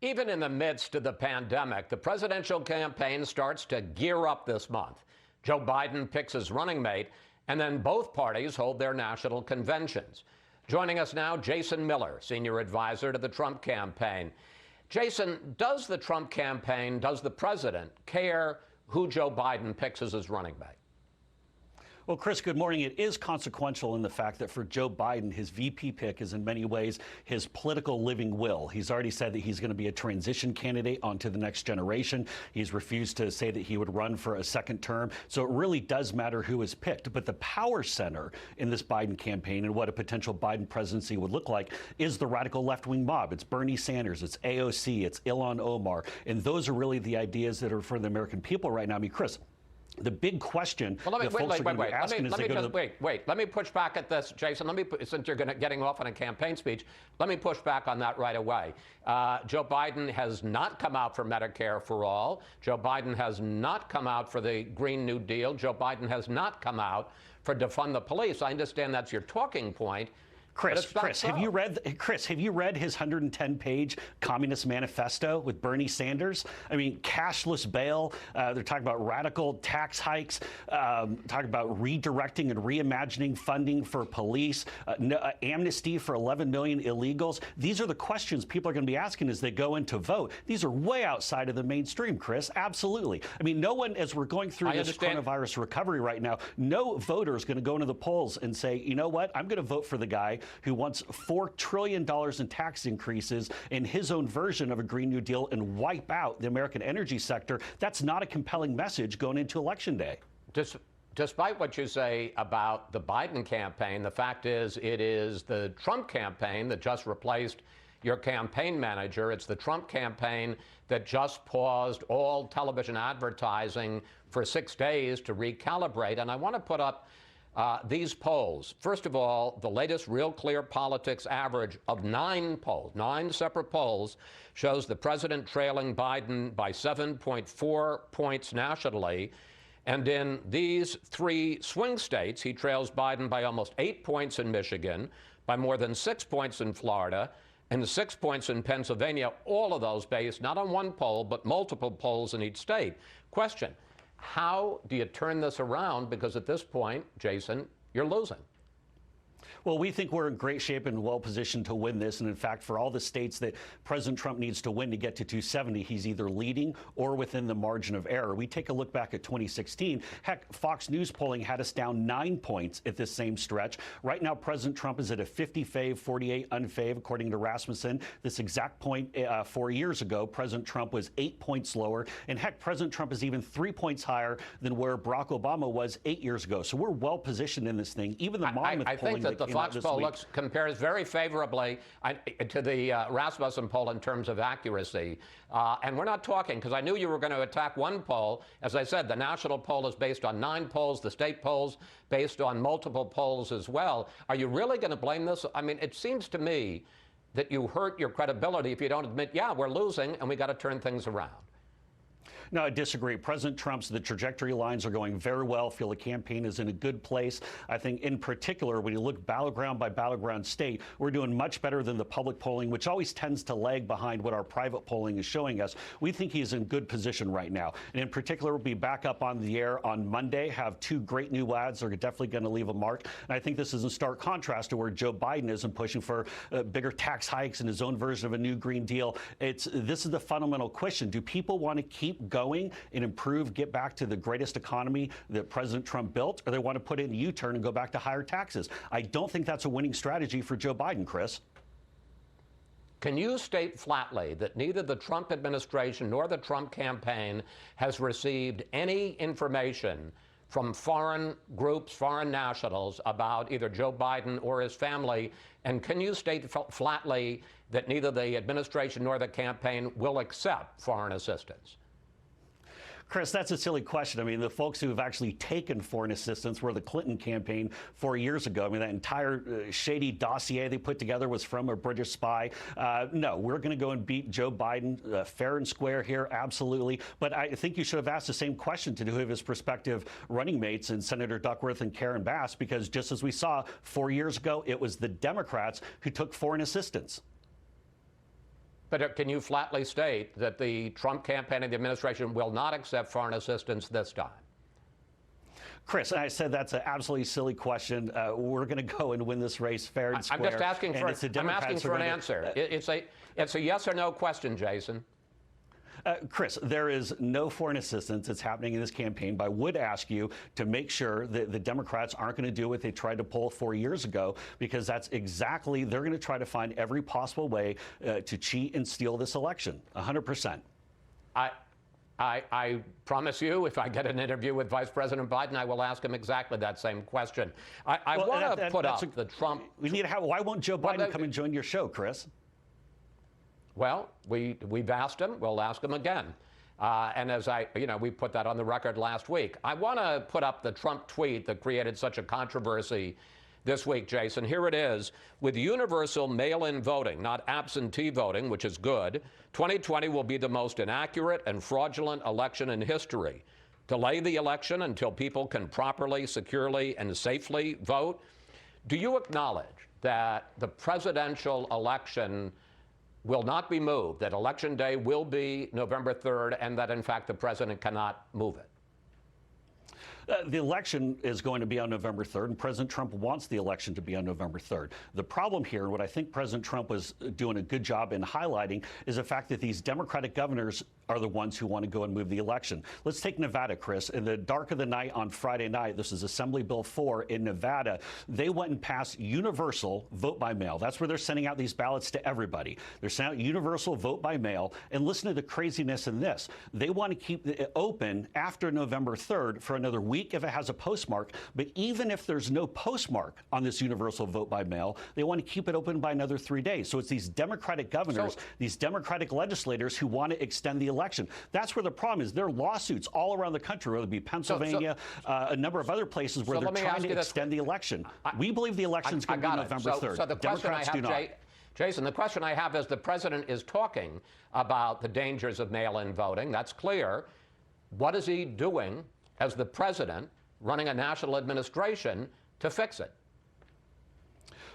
Even in the midst of the pandemic, the presidential campaign starts to gear up this month. Joe Biden picks his running mate, and then both parties hold their national conventions. Joining us now, Jason Miller, senior advisor to the Trump campaign. Jason, does the Trump campaign, does the president care who Joe Biden picks as his running mate? Well, Chris, good morning. It is consequential in the fact that for Joe Biden, his VP pick is in many ways his political living will. He's already said that he's going to be a transition candidate onto the next generation. He's refused to say that he would run for a second term. So it really does matter who is picked. But the power center in this Biden campaign and what a potential Biden presidency would look like is the radical left-wing mob. It's Bernie Sanders, it's AOC, it's Ilhan Omar. And those are really the ideas that are for the American people right now. I mean, Chris, the big question Let me push back at this, Jason. Since you're getting off on a campaign speech, let me push back on that right away. Joe Biden has not come out for Medicare for all. Joe Biden has not come out for the Green New Deal. Joe Biden has not come out for defund the police. I understand that's your talking point. Chris, have you read his 110-page Communist Manifesto with Bernie Sanders? I mean, cashless bail. They're talking about radical tax hikes, talking about redirecting and reimagining funding for police, amnesty for 11 million illegals. These are the questions people are going to be asking as they go in to vote. These are way outside of the mainstream, Chris. Absolutely. I mean, no one, as we're going through this coronavirus recovery right now, no voter is going to go into the polls and say, you know what, I'm going to vote for the guy who wants $4 trillion in tax increases in his own version of a Green New Deal and wipe out the American energy sector. That's not a compelling message going into Election Day. Despite what you say about the Biden campaign, the fact is it is the Trump campaign that just replaced your campaign manager. It's the Trump campaign that just paused all television advertising for 6 days to recalibrate. And I want to put up these polls. First of all, the latest Real Clear Politics average of 9 polls, 9 separate polls, shows the president trailing Biden by 7.4 points nationally. And in these 3 swing states, he trails Biden by almost 8 points in Michigan, by more than 6 points in Florida, and 6 points in Pennsylvania, all of those based not on one poll, but multiple polls in each state. Question. How do you turn this around? Because at this point, Jason, you're losing. Well, we think we're in great shape and well positioned to win this. And in fact, for all the states that President Trump needs to win to get to 270, he's either leading or within the margin of error. We take a look back at 2016. Heck, Fox News polling had us down 9 points at this same stretch. Right now, President Trump is at a 50 fave, 48 unfave, according to Rasmussen. This exact point 4 years ago, President Trump was 8 points lower. And heck, President Trump is even 3 points higher than where Barack Obama was 8 years ago. So we're well positioned in this thing. Even the Monmouth polling that the Fox poll compares very favorably to the Rasmussen poll in terms of accuracy. And we're not talking, because I knew you were going to attack one poll. As I said, the national poll is based on 9 polls, the state polls based on multiple polls as well. Are you really going to blame this? I mean, it seems to me that you hurt your credibility if you don't admit, yeah, we're losing and we got to turn things around. No, I disagree. President Trump's, the trajectory lines are going very well. I feel the campaign is in a good place. I think in particular, when you look battleground by battleground state, we're doing much better than the public polling, which always tends to lag behind what our private polling is showing us. We think he's in good position right now. And in particular, we'll be back up on the air on Monday, have 2 great new ads. They're definitely going to leave a mark. And I think this is in stark contrast to where Joe Biden isn't pushing for bigger tax hikes and his own version of a new Green Deal. This is the fundamental question. Do people want to keep going and improve, get back to the greatest economy that President Trump built, or they want to put in a U-turn and go back to higher taxes? I don't think that's a winning strategy for Joe Biden, Chris. Can you state flatly that neither the Trump administration nor the Trump campaign has received any information from foreign groups, foreign nationals, about either Joe Biden or his family? And can you state flatly that neither the administration nor the campaign will accept foreign assistance? Chris, that's a silly question. I mean, the folks who have actually taken foreign assistance were the Clinton campaign 4 years ago. I mean, that entire shady dossier they put together was from a British spy. No, we're going to go and beat Joe Biden fair and square here, absolutely. But I think you should have asked the same question to 2 of his prospective running mates, and Senator Duckworth and Karen Bass, because just as we saw 4 years ago, it was the Democrats who took foreign assistance. But can you flatly state that the Trump campaign and the administration will not accept foreign assistance this time? Chris, I said that's an absolutely silly question. We're going to go and win this race fair and square. I'm just asking for an answer. It's a yes or no question, Jason. Chris, there is no foreign assistance that's happening in this campaign, but I would ask you to make sure that the Democrats aren't going to do what they tried to pull 4 years ago, because that's exactly, they're going to try to find every possible way to cheat and steal this election, 100%. I promise you, if I get an interview with Vice President Biden, I will ask him exactly that same question. I want to put up the Trump. We need to have. Why won't Joe Biden come and join your show, Chris? Well, we've asked him. We'll ask him again. And as we put that on the record last week. I want to put up the Trump tweet that created such a controversy this week, Jason. Here it is. With universal mail-in voting, not absentee voting, which is good, 2020 will be the most inaccurate and fraudulent election in history. Delay the election until people can properly, securely, and safely vote. Do you acknowledge that the presidential election will not be moved, that Election Day will be November 3rd, and that, in fact, the president cannot move it? The election is going to be on November 3rd, and President Trump wants the election to be on November 3rd. The problem here, and what I think President Trump was doing a good job in highlighting, is the fact that these Democratic governors are the ones who want to go and move the election. Let's take Nevada, Chris. In the dark of the night on Friday night, this is Assembly Bill 4 in Nevada, they went and passed universal vote by mail. That's where they're sending out these ballots to everybody. They're sending out universal vote by mail. And listen to the craziness in this. They want to keep it open after November 3rd for another week if it has a postmark. But even if there's no postmark on this universal vote by mail, they want to keep it open by another 3 days. So it's these Democratic governors, these Democratic legislators who want to extend the election. That's where the problem is. There are lawsuits all around the country, whether it be Pennsylvania, a number of other places where they're trying to extend the election. We believe the election is going to be November 3rd. So the question Democrats do not. Jason, the question I have is, the president is talking about the dangers of mail-in voting. That's clear. What is he doing as the president running a national administration to fix it?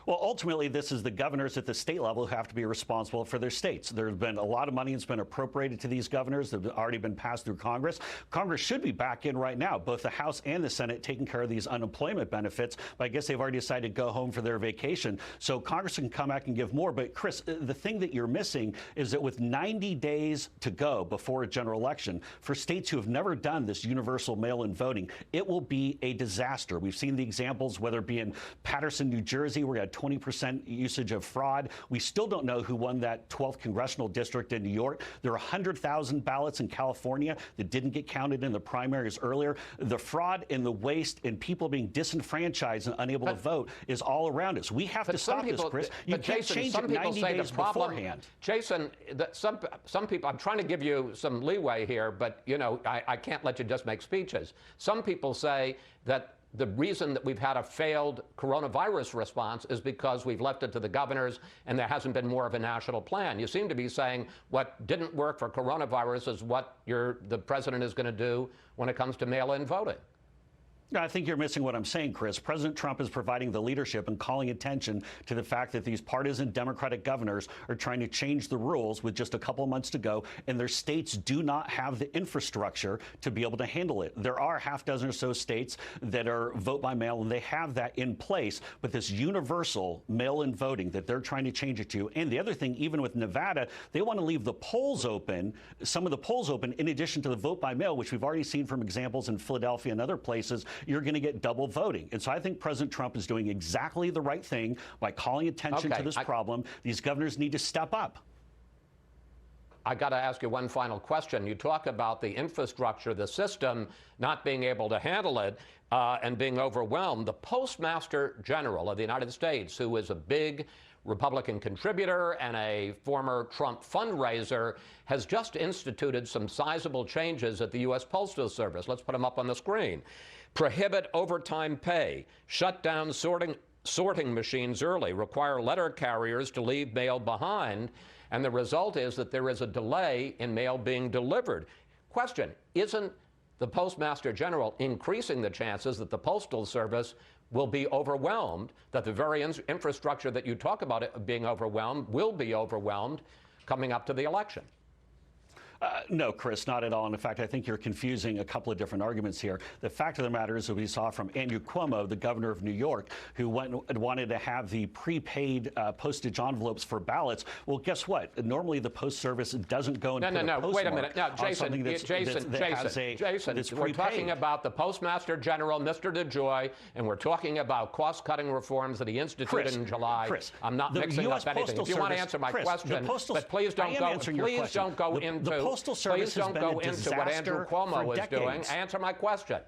Well, ultimately, this is the governors at the state level who have to be responsible for their states. There's been a lot of money that's been appropriated to these governors that have already been passed through Congress. Congress should be back in right now, both the House and the Senate, taking care of these unemployment benefits. But I guess they've already decided to go home for their vacation. So Congress can come back and give more. But, Chris, the thing that you're missing is that with 90 days to go before a general election, for states who have never done this universal mail-in voting, it will be a disaster. We've seen the examples, whether it be in Paterson, New Jersey, where we had 20% usage of fraud. We still don't know who won that 12th congressional district in New York. There are 100,000 ballots in California that didn't get counted in the primaries earlier. The fraud and the waste and people being disinfranchised and unable to vote is all around us. We have to stop this, Chris. You can't change it 90 days beforehand. Jason, some people, I'm trying to give you some leeway here, but, I can't let you just make speeches. Some people say that the reason that we've had a failed coronavirus response is because we've left it to the governors and there hasn't been more of a national plan. You seem to be saying what didn't work for coronavirus is what the president is going to do when it comes to mail-in voting. I think you're missing what I'm saying, Chris. President Trump is providing the leadership and calling attention to the fact that these partisan Democratic governors are trying to change the rules with just a couple of months to go, and their states do not have the infrastructure to be able to handle it. There are half dozen or so states that are vote by mail, and they have that in place, but this universal mail-in voting that they're trying to change it to. And the other thing, even with Nevada, they want to leave the polls open, some of the polls open, in addition to the vote by mail, which we've already seen from examples in Philadelphia and other places. You're going to get double voting. And so I think President Trump is doing exactly the right thing by calling attention to this problem. These governors need to step up. I got to ask you one final question. You talk about the infrastructure, the system not being able to handle it and being overwhelmed. The Postmaster General of the United States, who is a big Republican contributor and a former Trump fundraiser, has just instituted some sizable changes at the U.S. Postal Service. Let's put them up on the screen. Prohibit overtime pay, shut down sorting machines early, require letter carriers to leave mail behind, and the result is that there is a delay in mail being delivered. Question, isn't the Postmaster General increasing the chances that the Postal Service will be overwhelmed, that the very infrastructure that you talk about it being overwhelmed will be overwhelmed coming up to the election. No, Chris, not at all. And in fact, I think you're confusing a couple of different arguments here. The fact of the matter is that we saw from Andrew Cuomo, the governor of New York, who wanted to have the prepaid postage envelopes for ballots. Well, guess what? Normally, the Post Service doesn't go and No. Wait a minute. Now, Jason, we're talking about the Postmaster General, Mr. DeJoy, and we're talking about cost-cutting reforms that he instituted in July. Chris, I'm not mixing up anything. If you want to answer my question, but please don't go into. Please don't go into what Andrew Cuomo is doing. Answer my question.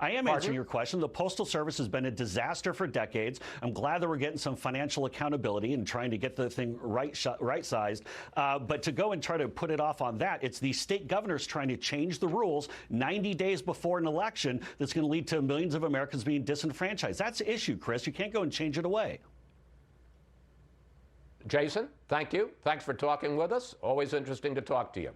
I am answering your question. The Postal Service has been a disaster for decades. I'm glad that we're getting some financial accountability and trying to get the thing right-sized. But to go and try to put it off on that, it's the state governors trying to change the rules 90 days before an election that's going to lead to millions of Americans being disenfranchised. That's the issue, Chris. You can't go and change it away. Jason, thank you. Thanks for talking with us. Always interesting to talk to you.